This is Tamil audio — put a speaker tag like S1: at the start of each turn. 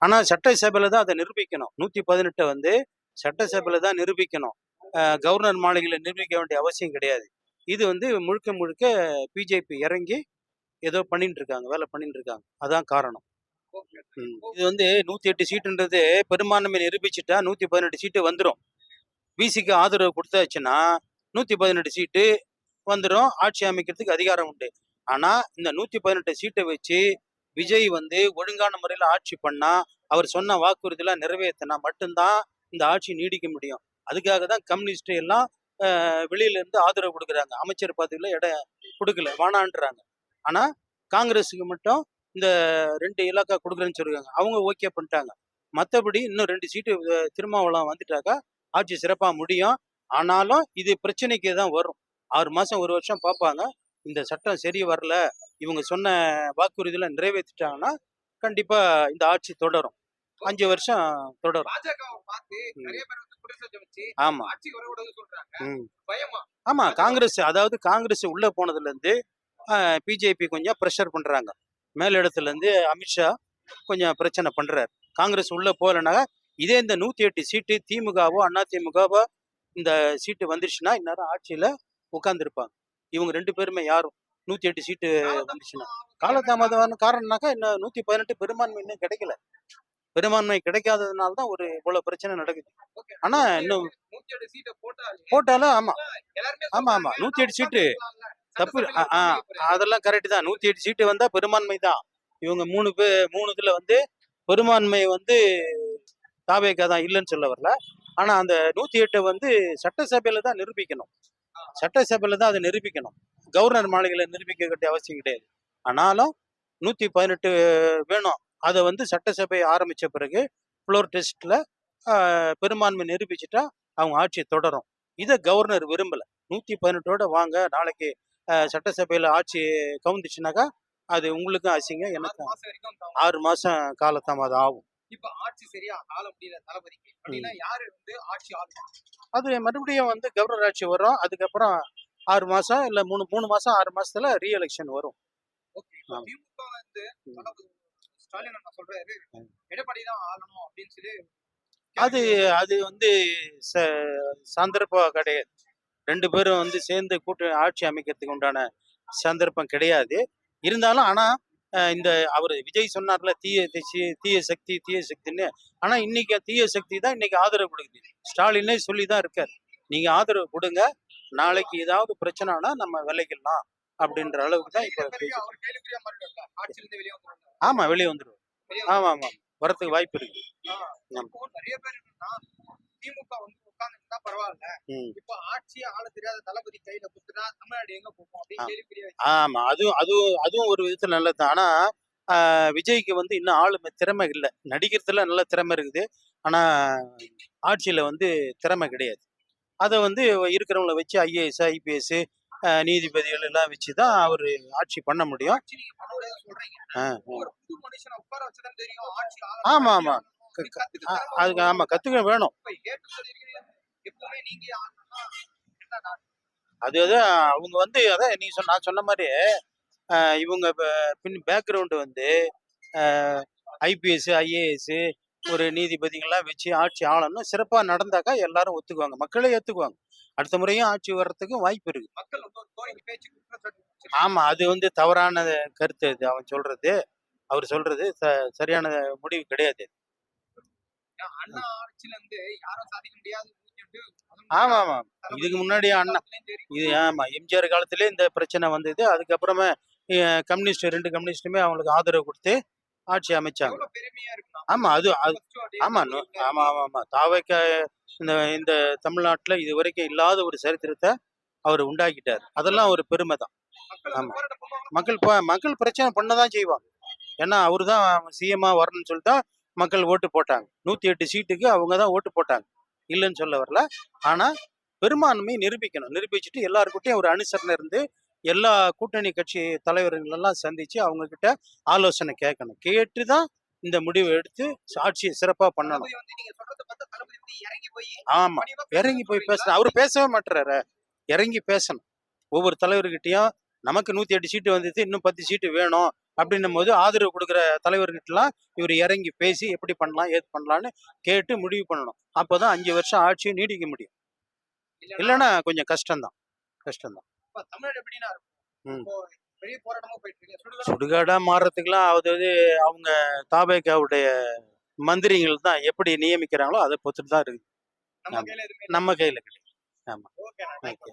S1: ஆனால் சட்டசபையில் தான் அதை நிரூபிக்கணும். 118 வந்து சட்டசபையில் தான் நிரூபிக்கணும். கவர்னர் மாளிகையில் நிரூபிக்க வேண்டிய அவசியம் கிடையாது. இது வந்து முழுக்க முழுக்க பிஜேபி இறங்கி ஏதோ பண்ணிட்டு இருக்காங்க, வேலை பண்ணிட்டு இருக்காங்க. அதான் காரணம். இது வந்து 108 சீட்டுன்றது பெரும்பான்மை நிரூபிச்சுட்டா 118 சீட்டு வந்துடும். பிசிக்கு ஆதரவு கொடுத்தாச்சுன்னா 118 சீட்டு வந்துடும். ஆட்சி அமைக்கிறதுக்கு அதிகாரம் உண்டு. ஆனா இந்த 118 சீட்டை வச்சு விஜய் வந்து ஒழுங்கான முறையில் ஆட்சி பண்ணா, அவர் சொன்ன வாக்குறுதியெல்லாம் நிறைவேற்றினா மட்டும்தான் இந்த ஆட்சி நீடிக்க முடியும். அதுக்காக தான் கம்யூனிஸ்ட் எல்லாம் வெளியில இருந்து ஆதரவு கொடுக்குறாங்க. அமைச்சர் பதவியில இடம் கொடுக்கல, வேணான்றாங்க. ஆனா காங்கிரஸுக்கு மட்டும் இந்த 2 இலாக்கா கொடுக்குறேன்னு சொல்லுவாங்க. அவங்க ஓகே பண்ணிட்டாங்க. மற்றபடி இன்னும் 2 சீட்டு திருமாவளவன் வந்துட்டாக்கா ஆட்சி சிறப்பாக முடியும். ஆனாலும் இது பிரச்சனைக்கு தான் வரும். 6 மாதம் 1 வருஷம் பார்ப்பாங்க. இந்த சட்டம் சரி வரல, இவங்க சொன்ன வாக்குறுதியெல்லாம் நிறைவேற்றிட்டாங்கன்னா கண்டிப்பாக இந்த ஆட்சி தொடரும். 5 வருஷம் தொடரும். ஆமா ஆமா காங்கிரஸ், அதாவது காங்கிரஸ் உள்ள போனதுல இருந்து பிஜேபி கொஞ்சம் ப்ரெஷர் பண்றாங்க. மேலிடத்துல இருந்து அமித்ஷா கொஞ்சம் பிரச்சனை பண்றாரு. காங்கிரஸ் உள்ள போகலன்னா இதே இந்த 108 சீட்டு திமுகவோ அதிமுகவோ இந்த சீட்டு வந்துருச்சுன்னா இந்நேரம் ஆட்சியில உட்கார்ந்துருப்பாங்க. இவங்க 2 பேருமே யாரும் 108 சீட்டு வந்துச்சுன்னா காலதாமதமான காரணம்னாக்கா இன்னும் 118 பெரும்பான்மை இன்னும் கிடைக்கல. பெரும்பான்மை கிடைக்காததுனால தான் ஒரு இவ்வளவு பிரச்சனை நடக்குது. ஆனா இன்னும் போட்டாலும் ஆமா ஆமா ஆமா 108 சீட்டு தப்பு. அதெல்லாம் கரெக்ட் தான். 108 சீட்டு வந்தா பெரும்பான்மை தான். இவங்க 3 இதுல வந்து பெரும்பான்மை வந்து தாவேக்கா தான் இல்லைன்னு சொல்ல வரல. ஆனா அந்த 108 வந்து சட்டசபையில தான் நிரூபிக்கணும். சட்டசபையில தான் அதை நிரூபிக்கணும். கவர்னர் மாளிகையில நிரூபிக்க வேண்டிய அவசியம் கிடையாது. ஆனாலும் 118 வேணும். அதை வந்து சட்டசபை ஆரம்பிச்ச பிறகு ஃப்ளோர் டெஸ்ட்ல பெரும்பான்மை நிரூபிச்சுட்டா அவங்க ஆட்சி தொடரும். இதை கவர்னர் விரும்பல. 118ஓட வாங்க, நாளைக்கு சட்டசபையில ஆட்சி கவுந்துச்சுனாக்கா அது உங்களுக்கும் அசிங்க, எனக்கும் 6 மாசம் காலதாமதம் ஆகும்.
S2: இப்ப ஆட்சி சரியா ஆள முடியல தளபதிக்கு அப்படின்னா யாரு வந்து ஆட்சி ஆளும்?
S1: அது மறுபடியும் வந்து கவர்னர் ஆட்சி வரும். அதுக்கப்புறம் 6 மாசம் இல்ல 3 மாசம் 6 மாசத்துல ரீஎலெக்ஷன் வரும்.
S2: திமுக வந்து ஸ்டாலின் அண்ணா சொல்றாரு எடப்பாடி தான் ஆளணும் அப்படின்னு சொல்லி.
S1: அது வந்து சந்தர்ப்பம் கிடையாது. 2 பேரும் வந்து சேர்ந்து ஆட்சி அமைக்கிறதுக்கு உண்டான சந்தர்ப்பம் கிடையாது. இருந்தாலும் ஆனா இந்த அவர் விஜய் சொன்னார்ல தீய சக்தின்னு. ஆனா இன்னைக்கு தீய சக்தி தான் இன்னைக்கு ஆதரவு கொடுக்குது. ஸ்டாலினே சொல்லிதான் இருக்காரு, நீங்க ஆதரவு கொடுங்க, நாளைக்கு ஏதாவது பிரச்சனைனா நம்ம விலகிடலாம் அப்படின்ற அளவுக்கு தான் இப்ப. ஆமா வெளியே வந்துருவோம். ஆமா ஆமா வரத்துக்கு வாய்ப்பு இருக்கு.
S2: நிறைய பேர் திமுக வந்து உட்கார்ந்துட்டா பரவாயில்ல, இப்ப ஆட்சியை ஆள தெரியாத தளபதி கையில குடுத்துட்டா தமிழ்நாடு எங்க போகும் அப்படின்னு கேள்வி.
S1: ஆமா அதுவும் ஒரு விதத்துல நல்லது. ஆனா விஜய்க்கு வந்து இன்னும் ஆளு திறமை இல்லை. நடிக்கிறதுல நல்ல திறமை இருக்குது. ஆனா ஆட்சியில வந்து திறமை கிடையாது. அதை வந்து இருக்கிறவங்கள வச்சு ஐஏஎஸ் ஐபிஎஸ் நீதிபதிகள் எல்லாம் வச்சுதான் அவரு ஆட்சி பண்ண முடியும். ஆமா ஆமா அதுக்கு ஆமா கத்துக்க வேணும். அது அவங்க வந்து அதான் நீ நான் சொன்ன மாதிரி இவங்க பேக்ரவுண்டு வந்து ஐபிஎஸ் ஐஏஎஸ் ஒரு நீதிபதிகள்லாம் வச்சு ஆட்சி ஆளணும் சிறப்பாக நடந்தாக்கா எல்லாரும் ஒத்துக்குவாங்க, மக்களே ஏற்றுக்குவாங்க. அடுத்த முறையும் ஆட்சி வர்றதுக்கு வாய்ப்பு இருக்கு. ஆமா அது வந்து தவறான கருத்து. அது அவர் சொல்றது சரியான முடிவு கிடையாது. ஆமா ஆமா இதுக்கு முன்னாடி அண்ணா இது ஆமா எம்ஜிஆர் காலத்திலே இந்த பிரச்சனை வந்தது. அதுக்கப்புறமே கம்யூனிஸ்ட் 2 கம்யூனிஸ்டுமே அவங்களுக்கு ஆதரவு கொடுத்து ஆட்சி அமைச்சாங்க. ஆமா அது ஆமா ஆமா ஆமா ஆமா தாவேக்க இந்த தமிழ்நாட்டுல இது வரைக்கும் இல்லாத ஒரு சரித்திரத்தை அவர் உண்டாக்கிட்டார். அதெல்லாம் ஒரு பெருமை தான். ஆமா மக்கள் பிரச்சனை பண்ணதான் செய்வாங்க. ஏன்னா அவரு தான் சிஎம்மா வரணும்னு சொல்லிட்டு மக்கள் ஓட்டு போட்டாங்க. 108 சீட்டுக்கு அவங்க தான் ஓட்டு போட்டாங்க, இல்லைன்னு சொல்ல வரல. ஆனா பெரும்பான்மை நிரூபிச்சுட்டு எல்லாருக்கிட்டையும் ஒரு அனுசரணை இருந்து எல்லா கூட்டணி கட்சி தலைவர்கள் எல்லாம் சந்திச்சு அவங்க கிட்ட ஆலோசனை கேட்டுதான் இந்த முடிவை எடுத்து ஆட்சியை சிறப்பா பண்ணணும். ஆமா இறங்கி போய் பேசணும். அவரு பேசவே மாட்டாரு. இறங்கி பேசணும். ஒவ்வொரு தலைவர்கிட்டையும் நமக்கு 108 சீட்டு வந்துச்சு, இன்னும் 10 சீட்டு வேணும் அப்படின்னும் போது ஆதரவு கொடுக்குற தலைவர்கிட்டலாம் இவர் இறங்கி பேசி எப்படி பண்ணலாம் ஏது பண்ணலான்னு கேட்டு முடிவு பண்ணணும். அப்போதான் 5 வருஷம் ஆட்சியை நீடிக்க முடியும். இல்லைன்னா கொஞ்சம் கஷ்டம்தான்.
S2: இப்ப தமிழ்நாடு எப்படின்னா இருக்கும்?
S1: ம்.
S2: இப்போ பெரிய போராட்டமா போயிட்டு இருக்கு. சுடுகாடு
S1: சுடுகாடா மாறுறதுக்குலாம் அதாவது அவங்க தாவேகாவுடைய மந்திரிகள் தான் எப்படி நியமிக்கிறாங்களோ அதை பொறுத்துட்டு தான் இருக்கு.
S2: நம்ம கையில எதுவுமே
S1: நம்ம கையில கிடையாது. ஆமா.
S2: ஓகே.
S1: ஓகே.